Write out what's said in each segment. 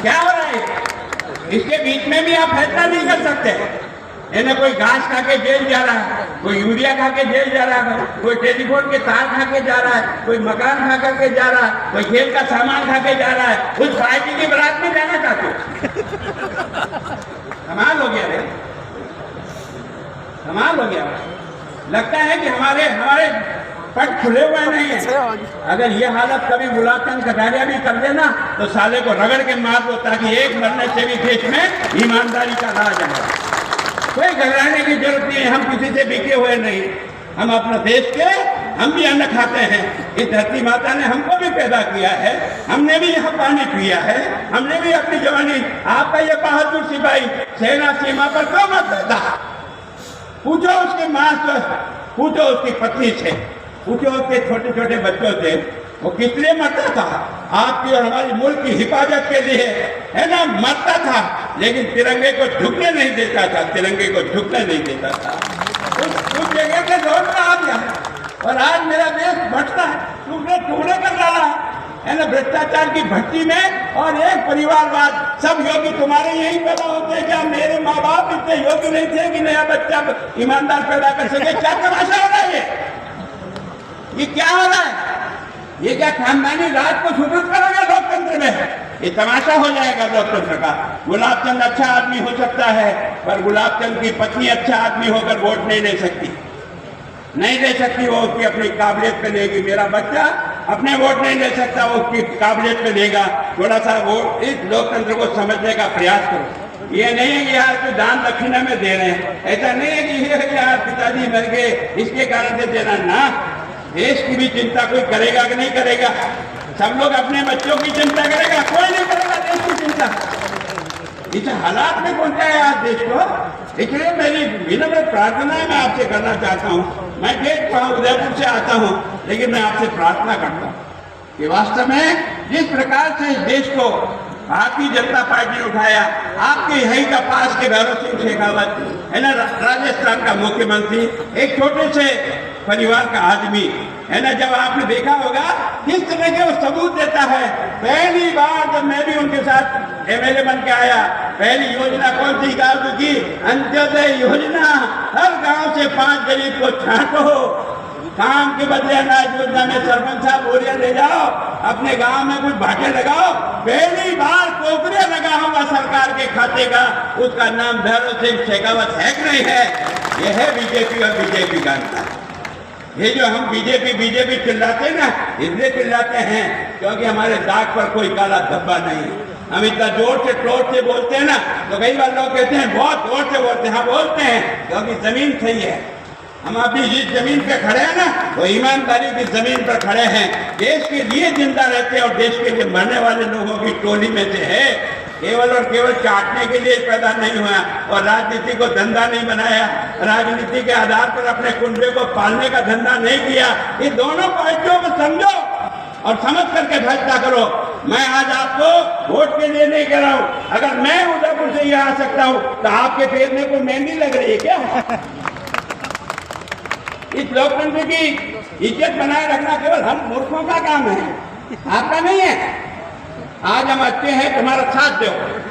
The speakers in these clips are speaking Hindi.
क्या हो रहा है? इसके बीच में भी आप फैसला नहीं कर सकते। इन्हें कोई घास खा के जेल जा रहा है, कोई यूरिया खा के जेल जा रहा है, कोई टेलीफोन के तार खा के जा रहा है, कोई मकान खा के जा रहा है, कोई खेल का सामान खा के जा रहा है। उस पार्टी की बारात में जाना चाहते हो? कमाल हो गया रे, कमाल हो गया। लगता है कि हमारे पट खुले हुए नहीं है। अगर ये हालत कभी गुलाब चंद कटारिया भी कर देना तो साले को रगड़ के मार दो, ताकि एक मरने से भी देश में ईमानदारी का राज है। कोई घबराने की जरूरत नहीं है, हम किसी से बिके हुए नहीं। हम अपना देश के, हम भी अन्न खाते हैं। इस धरती माता ने हमको भी पैदा किया है, हमने भी यहाँ पानी पिया है, हमने भी अपनी जवानी। आपका ये बहादुर सिपाही सेना सीमा पर क्यों मत करता? पूछो उसके माँ से, पूछो उसकी पत्नी से, पूछो उसके छोटे छोटे बच्चों से, वो किस लिए मरता था? आपकी और हमारे मुल्क की हिफाजत के लिए, है ना, मरता था। लेकिन तिरंगे को झुकने नहीं देता था, तिरंगे को झुकने नहीं देता था। उस जगह के दौर में आ गया और आज मेरा देश बढ़ता है, टुकड़े टुकड़े कर डाला है ना, भ्रष्टाचार की भट्टी में। और एक परिवारवाद, सब योगी तुम्हारे यही पैदा होते हैं क्या? मेरे माँ बाप इतने योग्य नहीं थे कि नया बच्चा ईमानदार पैदा कर सके? क्या तमाशा हो रहा है? ये क्या हो रहा है? ये क्या खानदानी राज को सुदृढ़ करेगा लोकतंत्र में? ये तमाशा हो जाएगा लोकतंत्र का। गुलाब चंद अच्छा आदमी हो सकता है, पर गुलाब चंद की पत्नी अच्छा आदमी होकर वोट नहीं ले सकती, नहीं ले सकती। वो उसकी अपनी काबिलियत पे लेगी। मेरा बच्चा अपने वोट नहीं ले सकता, वो उसकी काबिलियत पे लेगा। थोड़ा सा वोट इस लोकतंत्र को समझने का प्रयास करो। ये नहीं है कि यार तो दान दक्षिणा में दे रहे हैं, ऐसा नहीं है कि ये यार पिताजी मर गए इसके कारण से देना ना। देश की भी चिंता कोई करेगा कि नहीं करेगा? सब लोग अपने बच्चों की चिंता करेगा, कोई नहीं करेगा देश की चिंता। इस हालात में पहुंचाया आज देश को। इसलिए मेरी विनम्र प्रार्थना है, मैं आपसे करना चाहता हूँ। मैं देखता हूँ, उदयपुर से आता हूँ, लेकिन मैं आपसे प्रार्थना करता हूँ कि वास्तव में जिस प्रकार से इस देश को भारतीय जनता पार्टी ने उठाया, आपके यही का पास के भैरव सिंह शेखावत है ना, राजस्थान का मुख्यमंत्री, एक छोटे से परिवार का आदमी है ना, जब आपने देखा होगा किस तरह के वो सबूत देता है। पहली बार जब मैं भी उनके साथ एमएलए बन के आया, पहली योजना कौन सी गाँव की? अंत्योदय योजना। हर गांव से 5 गरीब को छांटो, काम के बदले अनाज योजना में सरपंच साहब बोरिया ले जाओ, अपने गांव में कुछ भाटे लगाओ। पहली बार टोकरे लगा होगा सरकार के खाते का, उसका नाम भैरव सिंह शेखावत है कि नहीं है? यह है बीजेपी और बीजेपी का अंतर। ये जो हम बीजेपी चिल्लाते हैं ना, इसलिए चिल्लाते हैं क्योंकि हमारे दाग पर कोई काला धब्बा नहीं है। हम इतना जोर से टोट से बोलते हैं ना, तो कई बार लोग कहते हैं बहुत जोर से बोलते हैं। हाँ बोलते हैं क्योंकि जमीन सही है। हम अभी जिस जमीन पे खड़े हैं ना, वो ईमानदारी की जमीन पर खड़े हैं। देश के लिए जिंदा रहते हैं और देश के लिए मरने वाले लोगों की टोली में से है। केवल और केवल चाटने के लिए पैदा नहीं हुआ और राजनीति को धंधा नहीं बनाया, राजनीति के आधार पर अपने कुंबे को पालने का धंधा नहीं किया। ये दोनों पार्टियों को समझो और समझ करके फैसला करो। मैं आज आपको वोट के लिए नहीं कह रहा हूँ। अगर मैं उदयपुर से यहाँ आ सकता हूँ तो आपके पेट में कोई मेहंदी लग रही है क्या? इस लोकतंत्र की इज्जत बनाए रखना केवल हम मूर्खों का काम है, आपका नहीं है। आज हम अच्छे हैं, तुम्हारा साथ दो।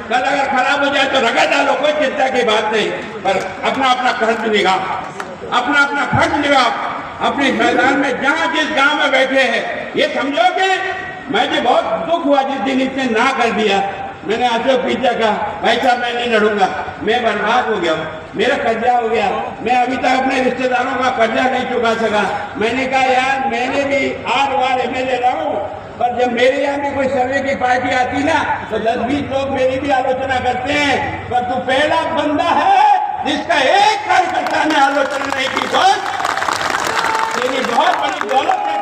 कल अगर खराब हो जाए तो रगड़ डालो, कोई चिंता की बात नहीं। पर अपना अपना कर्ज निभाओ, अपना अपना फर्ज निभाओ। अपने मैदान में जहाँ जिस गांव में बैठे हैं, ये समझो कि मुझे बहुत दुख हुआ जिस दिन इसने ना कर दिया। मैंने अशोक पीछे कहा, भाई साहब मैं नहीं लड़ूंगा, मैं बर्बाद हो गया, मेरा कर्जा हो गया, मैं अभी तक अपने रिश्तेदारों का कर्जा नहीं चुका सका। मैंने कहा यार मैंने भी 8 बार एमएलए रहा हूँ, पर जब मेरे यहाँ भी कोई सर्वे की पार्टी आती ना तो 10-20 लोग मेरी भी आलोचना करते हैं, पर तू पहला बंदा है जिसका एक कार्यकर्ता ने आलोचना नहीं की। तेरी बहुत बड़ी दौलत है,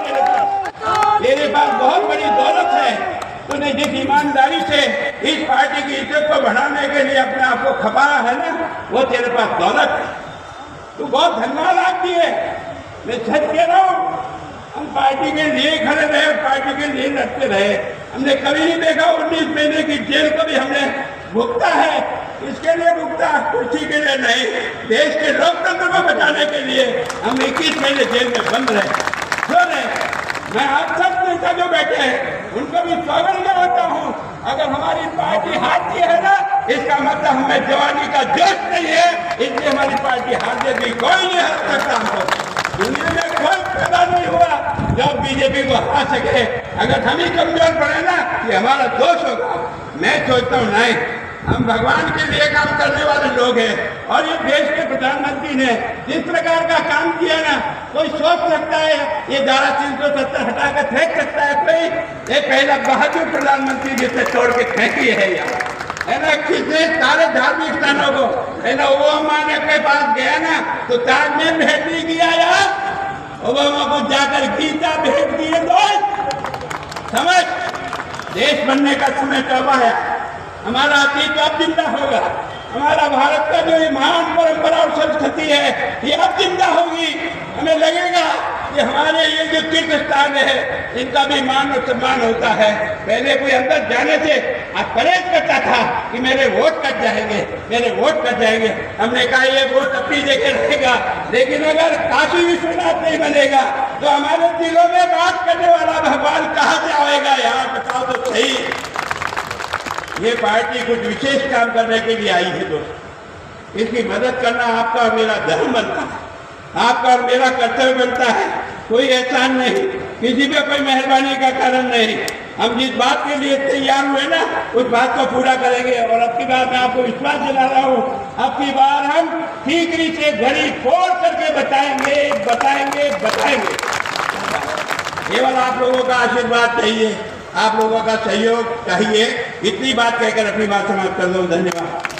तेरे पास बहुत बड़ी दौलत है। तूने जिस ईमानदारी से इस पार्टी की इज्जत को बढ़ाने के लिए अपने आप को खपाया है ना, वो तेरे पास दौलत है। तू बहुत धन्यवाद आदमी है। मैं सच कह रहा हूँ, हम पार्टी के लिए खड़े रहे, पार्टी के लिए लड़ते रहे। हमने कभी नहीं देखा 19 महीने की जेल को भी हमने भुगता है। इसके लिए भुगता, कुर्सी के लिए नहीं, देश के लोकतंत्र को बचाने के लिए हम 21 महीने जेल में बंद रहे। क्यों रहे? मैं आप सब नेता जो बैठे हैं उनको भी स्वागत करता हूँ। अगर हमारी पार्टी इसका मतलब हमें जवानी का जोश नहीं है, इसलिए हमारी पार्टी हार जाएगी। कोई नहीं हरा सकता हमको, दुनिया में कोई पैदा नहीं हुआ जो बीजेपी को हरा सके। अगर हम ही कमजोर पड़े ना, ये हमारा दोष होगा। मैं सोचता हूँ नहीं, हम भगवान के लिए काम करने वाले लोग हैं, और ये देश के प्रधानमंत्री ने जिस प्रकार का काम किया ना, कोई सोच सकता है ये धारा 370 हटा कर फेंक सकता है कोई? ये पहला बहादुर प्रधानमंत्री जिसे तोड़ के फेंकी है यहाँ, है ना। कितने सारे धार्मिक स्थानों को, है ना, ओबामा ने के पास गया ना तो ताजमहल भेंट नहीं किया यार, ओबामा को जाकर गीता भेंट किए। दोस्त समझ, देश बनने का समय कब है? हमारा अतीत अब जिंदा होगा, हमारा भारत का जो ये महान परंपरा और संस्कृति है ये अब जिंदा होगी। हमें लगेगा कि हमारे ये जो तीर्थ स्थान है इनका भी मान और सम्मान होता है। पहले कोई अंदर जाने से आज परहेज करता था कि मेरे वोट कट जाएंगे, मेरे वोट कट जाएंगे। हमने कहा ये वोट अपनी जगह रहेगा, लेकिन अगर काशी विश्वनाथ नहीं बनेगा तो हमारे दिलों में बात करने वाला भगवान कहाँ से आएगा यार, बताओ तो सही। ये पार्टी कुछ विशेष काम करने के लिए आई है दोस्त, इसकी मदद करना आपका और मेरा धर्म बनता है, आपका और मेरा कर्तव्य बनता है। कोई एहसान नहीं, किसी पे कोई मेहरबानी का कारण नहीं। हम जिस बात के लिए तैयार हुए ना उस बात को पूरा करेंगे। और अब की बार मैं आपको विश्वास दिला रहा हूँ, अब की बार हम ठीकरी से घड़ी फोड़ करके बताएंगे बताएंगे बताएंगे। केवल आप लोगों का आशीर्वाद चाहिए, आप लोगों का सहयोग चाहिए। इतनी बात कहकर अपनी बात समाप्त कर दो। धन्यवाद।